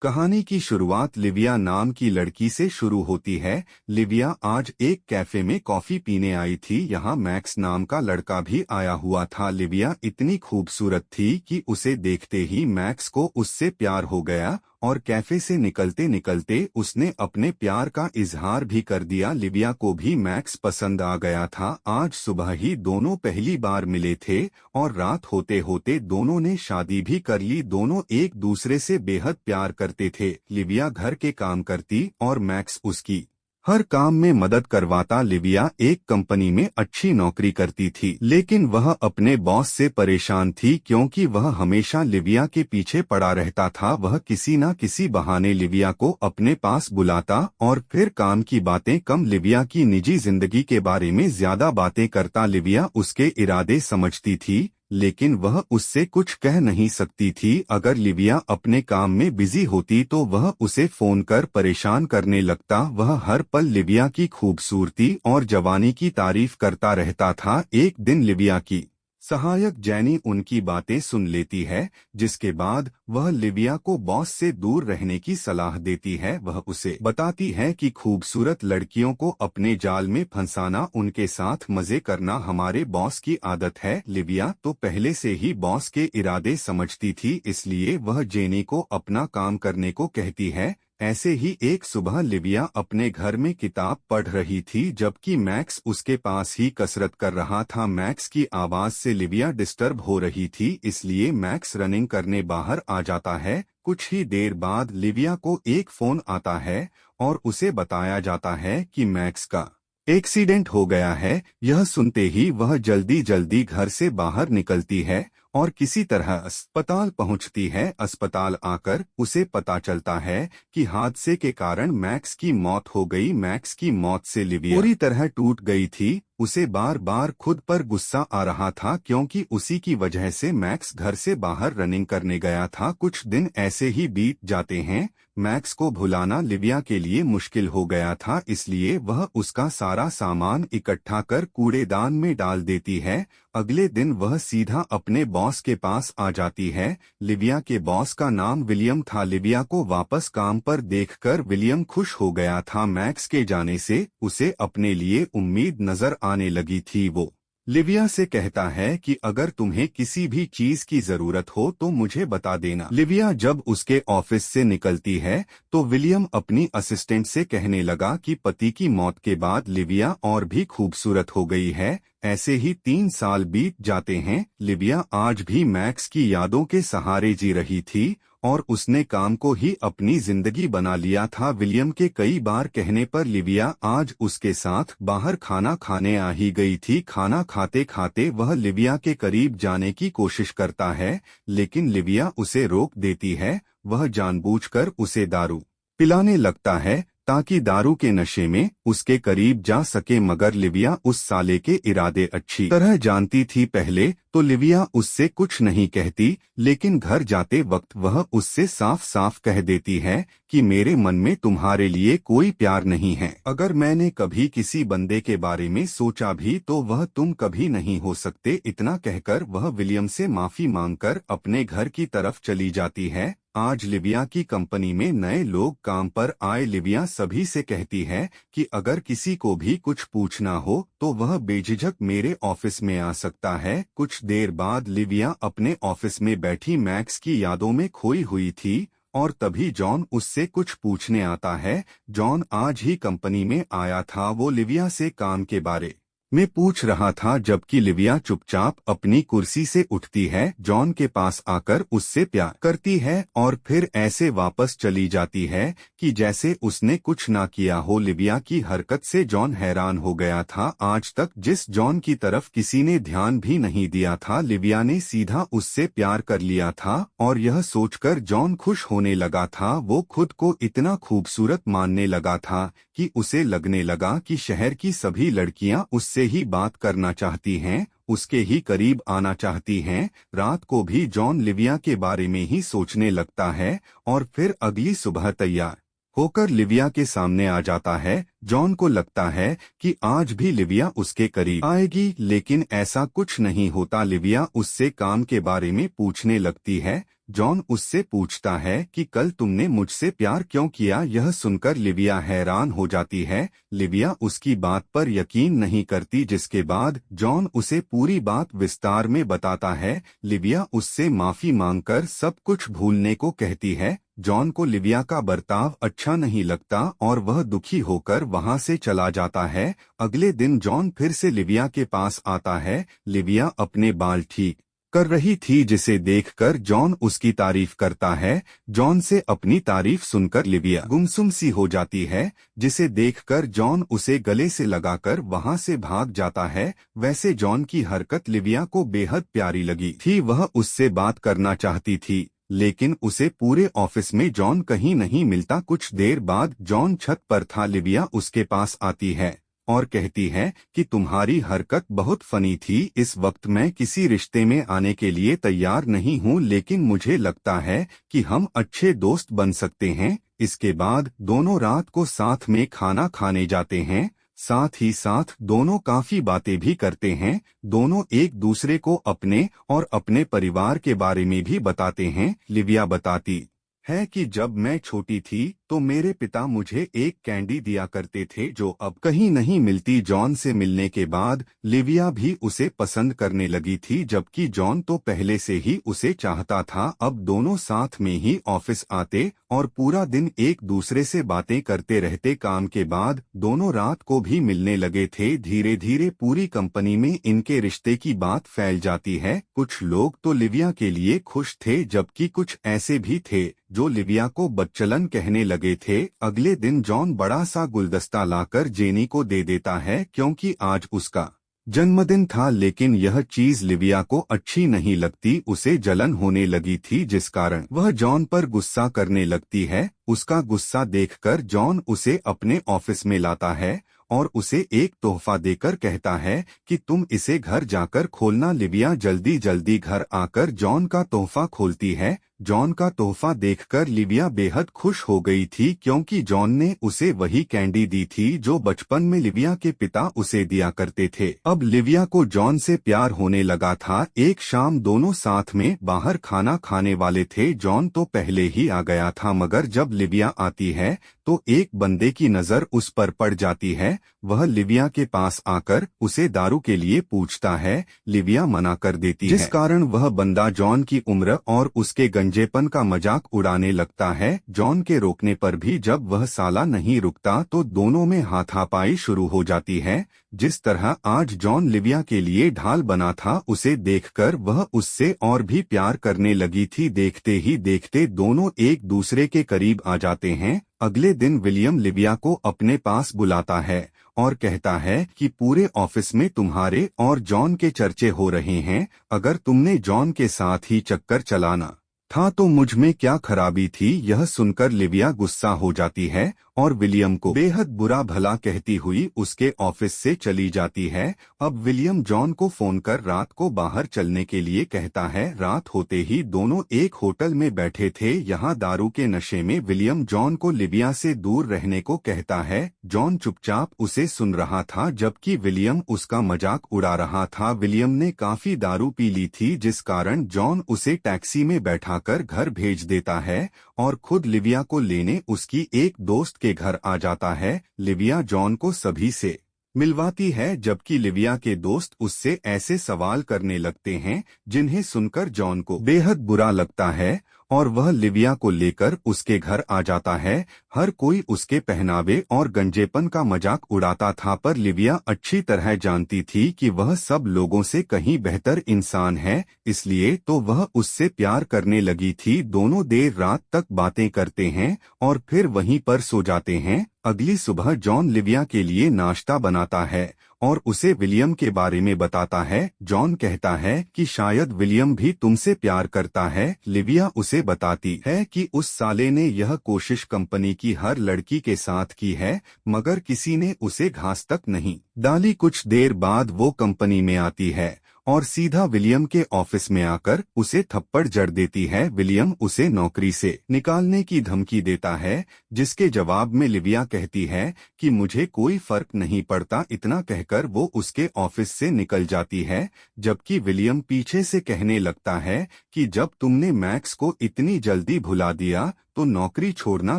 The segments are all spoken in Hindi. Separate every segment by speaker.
Speaker 1: कहानी की शुरुआत लिविया नाम की लड़की से शुरू होती है। लिविया आज एक कैफे में कॉफी पीने आई थी। यहाँ मैक्स नाम का लड़का भी आया हुआ था। लिविया इतनी खूबसूरत थी कि उसे देखते ही मैक्स को उससे प्यार हो गया और कैफे से निकलते निकलते उसने अपने प्यार का इजहार भी कर दिया। लिविया को भी मैक्स पसंद आ गया था। आज सुबह ही दोनों पहली बार मिले थे और रात होते होते दोनों ने शादी भी कर ली। दोनों एक दूसरे से बेहद प्यार करते थे। लिविया घर के काम करती और मैक्स उसकी हर काम में मदद करवाता। लिविया एक कंपनी में अच्छी नौकरी करती थी, लेकिन वह अपने बॉस से परेशान थी क्योंकि वह हमेशा लिविया के पीछे पड़ा रहता था। वह किसी न किसी बहाने लिविया को अपने पास बुलाता और फिर काम की बातें कम, लिविया की निजी जिंदगी के बारे में ज्यादा बातें करता। लिविया उसके इरादे समझती थी, लेकिन वह उससे कुछ कह नहीं सकती थी। अगर लिविया अपने काम में बिजी होती तो वह उसे फोन कर परेशान करने लगता। वह हर पल लिविया की खूबसूरती और जवानी की तारीफ करता रहता था। एक दिन लिविया की सहायक जैनी उनकी बातें सुन लेती है, जिसके बाद वह लिविया को बॉस से दूर रहने की सलाह देती है। वह उसे बताती है कि खूबसूरत लड़कियों को अपने जाल में फंसाना, उनके साथ मजे करना हमारे बॉस की आदत है। लिविया तो पहले से ही बॉस के इरादे समझती थी, इसलिए वह जेनी को अपना काम करने को कहती है। ऐसे ही एक सुबह लिविया अपने घर में किताब पढ़ रही थी, जबकि मैक्स उसके पास ही कसरत कर रहा था। मैक्स की आवाज से लिविया डिस्टर्ब हो रही थी, इसलिए मैक्स रनिंग करने बाहर आ जाता है। कुछ ही देर बाद लिविया को एक फोन आता है और उसे बताया जाता है कि मैक्स का एक्सीडेंट हो गया है। यह सुनते ही वह जल्दी जल्दी घर से बाहर निकलती है और किसी तरह अस्पताल पहुंचती है। अस्पताल आकर उसे पता चलता है कि हादसे के कारण मैक्स की मौत हो गई। मैक्स की मौत से लिविया पूरी तरह टूट गई थी। उसे बार बार खुद पर गुस्सा आ रहा था क्योंकि उसी की वजह से मैक्स घर से बाहर रनिंग करने गया था। कुछ दिन ऐसे ही बीत जाते हैं। मैक्स को भुलाना लिविया के लिए मुश्किल हो गया था, इसलिए वह उसका सारा सामान इकट्ठा कर कूड़ेदान में डाल देती है। अगले दिन वह सीधा अपने बॉस के पास आ जाती है। लिविया के बॉस का नाम विलियम था। लिविया को वापस काम पर देखकर विलियम खुश हो गया था। मैक्स के जाने से उसे अपने लिए उम्मीद नजर आने लगी थी। वो लिविया से कहता है कि अगर तुम्हें किसी भी चीज की जरूरत हो तो मुझे बता देना। लिविया जब उसके ऑफिस से निकलती है तो विलियम अपनी असिस्टेंट से कहने लगा कि पति की मौत के बाद लिविया और भी खूबसूरत हो गई है। ऐसे ही 3 साल बीत जाते हैं। लिविया आज भी मैक्स की यादों के सहारे जी रही थी और उसने काम को ही अपनी जिंदगी बना लिया था। विलियम के कई बार कहने पर लिविया आज उसके साथ बाहर खाना खाने आ ही गई थी। खाना खाते खाते वह लिविया के करीब जाने की कोशिश करता है, लेकिन लिविया उसे रोक देती है। वह जानबूझकर उसे दारू पिलाने लगता है ताकि दारू के नशे में उसके करीब जा सके, मगर लिविया उस साले के इरादे अच्छी तरह जानती थी। पहले तो लिविया उससे कुछ नहीं कहती, लेकिन घर जाते वक्त वह उससे साफ साफ कह देती है कि मेरे मन में तुम्हारे लिए कोई प्यार नहीं है। अगर मैंने कभी किसी बंदे के बारे में सोचा भी तो वह तुम कभी नहीं हो सकते। इतना कहकर वह विलियम से माफी मांगकर अपने घर की तरफ चली जाती है। आज लिविया की कंपनी में नए लोग काम पर आए। लिविया सभी से कहती है कि अगर किसी को भी कुछ पूछना हो तो वह बेझिझक मेरे ऑफिस में आ सकता है। कुछ देर बाद लिविया अपने ऑफिस में बैठी मैक्स की यादों में खोई हुई थी और तभी जॉन उससे कुछ पूछने आता है। जॉन आज ही कंपनी में आया था। वो लिविया से काम के बारे में पूछ रहा था, जबकि लिविया चुपचाप अपनी कुर्सी से उठती है, जॉन के पास आकर उससे प्यार करती है और फिर ऐसे वापस चली जाती है कि जैसे उसने कुछ ना किया हो। लिविया की हरकत से जॉन हैरान हो गया था। आज तक जिस जॉन की तरफ किसी ने ध्यान भी नहीं दिया था, लिविया ने सीधा उससे प्यार कर लिया था और यह सोचकर जॉन खुश होने लगा था। वो खुद को इतना खूबसूरत मानने लगा था कि उसे लगने लगा कि शहर की सभी लड़कियां उससे ही बात करना चाहती हैं, उसके ही करीब आना चाहती हैं। रात को भी जॉन लिविया के बारे में ही सोचने लगता है और फिर अगली सुबह तैयार होकर लिविया के सामने आ जाता है। जॉन को लगता है कि आज भी लिविया उसके करीब आएगी, लेकिन ऐसा कुछ नहीं होता। लिविया उससे काम के बारे में पूछने लगती है। जॉन उससे पूछता है कि कल तुमने मुझसे प्यार क्यों किया। यह सुनकर लिविया हैरान हो जाती है। लिविया उसकी बात पर यकीन नहीं करती, जिसके बाद जॉन उसे पूरी बात विस्तार में बताता है। लिविया उससे माफी मांगकर सब कुछ भूलने को कहती है। जॉन को लिविया का बर्ताव अच्छा नहीं लगता और वह दुखी होकर वहां से चला जाता है। अगले दिन जॉन फिर से लिविया के पास आता है। लिविया अपने बाल ठीक कर रही थी, जिसे देखकर जॉन उसकी तारीफ करता है। जॉन से अपनी तारीफ सुनकर लिविया गुमसुम सी हो जाती है, जिसे देखकर जॉन उसे गले से लगाकर वहां से भाग जाता है। वैसे जॉन की हरकत लिविया को बेहद प्यारी लगी थी। वह उससे बात करना चाहती थी, लेकिन उसे पूरे ऑफिस में जॉन कहीं नहीं मिलता। कुछ देर बाद जॉन छत पर था। लिविया उसके पास आती है और कहती है कि तुम्हारी हरकत बहुत फनी थी। इस वक्त मैं किसी रिश्ते में आने के लिए तैयार नहीं हूँ, लेकिन मुझे लगता है कि हम अच्छे दोस्त बन सकते हैं। इसके बाद दोनों रात को साथ में खाना खाने जाते हैं। साथ ही साथ दोनों काफी बातें भी करते हैं। दोनों एक दूसरे को अपने और अपने परिवार के बारे में भी बताते हैं। लिविया बताती है कि जब मैं छोटी थी तो मेरे पिता मुझे एक कैंडी दिया करते थे, जो अब कहीं नहीं मिलती। जॉन से मिलने के बाद लिविया भी उसे पसंद करने लगी थी, जबकि जॉन तो पहले से ही उसे चाहता था। अब दोनों साथ में ही ऑफिस आते और पूरा दिन एक दूसरे से बातें करते रहते। काम के बाद दोनों रात को भी मिलने लगे थे। धीरे धीरे पूरी कंपनी में इनके रिश्ते की बात फैल जाती है। कुछ लोग तो लिविया के लिए खुश थे, जबकि कुछ ऐसे भी थे जो लिविया को बदचलन कहने लगे थे। अगले दिन जॉन बड़ा सा गुलदस्ता लाकर जेनी को दे देता है, क्योंकि आज उसका जन्मदिन था। लेकिन यह चीज लिविया को अच्छी नहीं लगती। उसे जलन होने लगी थी, जिस कारण वह जॉन पर गुस्सा करने लगती है। उसका गुस्सा देखकर जॉन उसे अपने ऑफिस में लाता है और उसे एक तोहफा देकर कहता है कि तुम इसे घर जाकर खोलना। लिविया जल्दी जल्दी घर आकर जॉन का तोहफा खोलती है। जॉन का तोहफा देखकर लिविया बेहद खुश हो गई थी, क्योंकि जॉन ने उसे वही कैंडी दी थी जो बचपन में लिविया के पिता उसे दिया करते थे। अब लिविया को जॉन से प्यार होने लगा था। एक शाम दोनों साथ में बाहर खाना खाने वाले थे। जॉन तो पहले ही आ गया था, मगर जब लिविया आती है तो एक बंदे की नजर उस पर पड़ जाती है। वह लिविया के पास आकर उसे दारू के लिए पूछता है। लिविया मना कर देती है, जिस कारण वह बंदा जॉन की उम्र और उसके गंजेपन का मजाक उड़ाने लगता है। जॉन के रोकने पर भी जब वह साला नहीं रुकता तो दोनों में हाथापाई शुरू हो जाती है। जिस तरह आज जॉन लिविया के लिए ढाल बना था, उसे देखकर वह उससे और भी प्यार करने लगी थी। देखते ही देखते दोनों एक दूसरे के करीब आ जाते हैं। अगले दिन विलियम लिविया को अपने पास बुलाता है और कहता है कि पूरे ऑफिस में तुम्हारे और जॉन के चर्चे हो रहे हैं। अगर तुमने जॉन के साथ ही चक्कर चलाना था तो मुझ में क्या खराबी थी। यह सुनकर लिविया गुस्सा हो जाती है और विलियम को बेहद बुरा भला कहती हुई उसके ऑफिस से चली जाती है। अब विलियम जॉन को फोन कर रात को बाहर चलने के लिए कहता है। रात होते ही दोनों एक होटल में बैठे थे। यहाँ दारू के नशे में विलियम जॉन को लिविया से दूर रहने को कहता है। जॉन चुपचाप उसे सुन रहा था, जबकि विलियम उसका मजाक उड़ा रहा था। विलियम ने काफी दारू पी ली थी, जिस कारण जॉन उसे टैक्सी में बैठाकर घर भेज देता है और खुद लिविया को लेने उसकी एक दोस्त के घर आ जाता है। लिविया जॉन को सभी से मिलवाती है, जबकि लिविया के दोस्त उससे ऐसे सवाल करने लगते हैं जिन्हें सुनकर जॉन को बेहद बुरा लगता है और वह लिविया को लेकर उसके घर आ जाता है। हर कोई उसके पहनावे और गंजेपन का मजाक उड़ाता था, पर लिविया अच्छी तरह जानती थी कि वह सब लोगों से कहीं बेहतर इंसान है, इसलिए तो वह उससे प्यार करने लगी थी। दोनों देर रात तक बातें करते हैं और फिर वहीं पर सो जाते हैं। अगली सुबह जॉन लिविया के लिए नाश्ता बनाता है और उसे विलियम के बारे में बताता है। जॉन कहता है कि शायद विलियम भी तुमसे प्यार करता है। लिविया उसे बताती है कि उस साले ने यह कोशिश कंपनी की हर लड़की के साथ की है, मगर किसी ने उसे घास तक नहीं डाली। कुछ देर बाद वो कंपनी में आती है और सीधा विलियम के ऑफिस में आकर उसे थप्पड़ जड़ देती है। विलियम उसे नौकरी से निकालने की धमकी देता है, जिसके जवाब में लिविया कहती है कि मुझे कोई फर्क नहीं पड़ता। इतना कहकर वो उसके ऑफिस से निकल जाती है, जबकि विलियम पीछे से कहने लगता है कि जब तुमने मैक्स को इतनी जल्दी भुला दिया तो नौकरी छोड़ना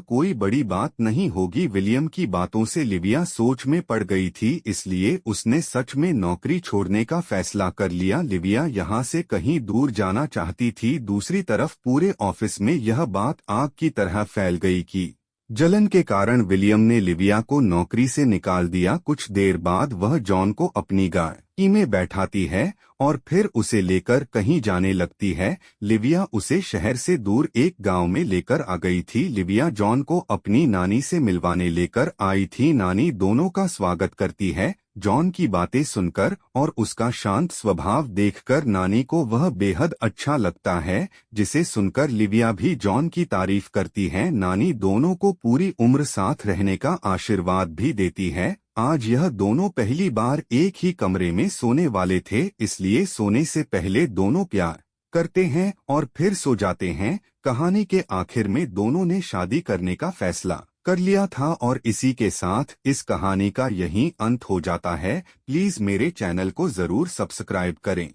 Speaker 1: कोई बड़ी बात नहीं होगी। विलियम की बातों से लिविया सोच में पड़ गई थी, इसलिए उसने सच में नौकरी छोड़ने का फैसला कर लिया। लिविया यहाँ से कहीं दूर जाना चाहती थी। दूसरी तरफ पूरे ऑफिस में यह बात आग की तरह फैल गई कि जलन के कारण विलियम ने लिविया को नौकरी से निकाल दिया। कुछ देर बाद वह जॉन को अपनी गाड़ी में बैठाती है और फिर उसे लेकर कहीं जाने लगती है। लिविया उसे शहर से दूर एक गांव में लेकर आ गई थी। लिविया जॉन को अपनी नानी से मिलवाने लेकर आई थी। नानी दोनों का स्वागत करती है। जॉन की बातें सुनकर और उसका शांत स्वभाव देखकर नानी को वह बेहद अच्छा लगता है, जिसे सुनकर लिविया भी जॉन की तारीफ करती है। नानी दोनों को पूरी उम्र साथ रहने का आशीर्वाद भी देती है। आज यह दोनों पहली बार एक ही कमरे में सोने वाले थे, इसलिए सोने से पहले दोनों प्यार करते हैं और फिर सो जाते हैं। कहानी के आखिर में दोनों ने शादी करने का फैसला कर लिया था और इसी के साथ इस कहानी का यही अंत हो जाता है। प्लीज मेरे चैनल को जरूर सब्सक्राइब करें।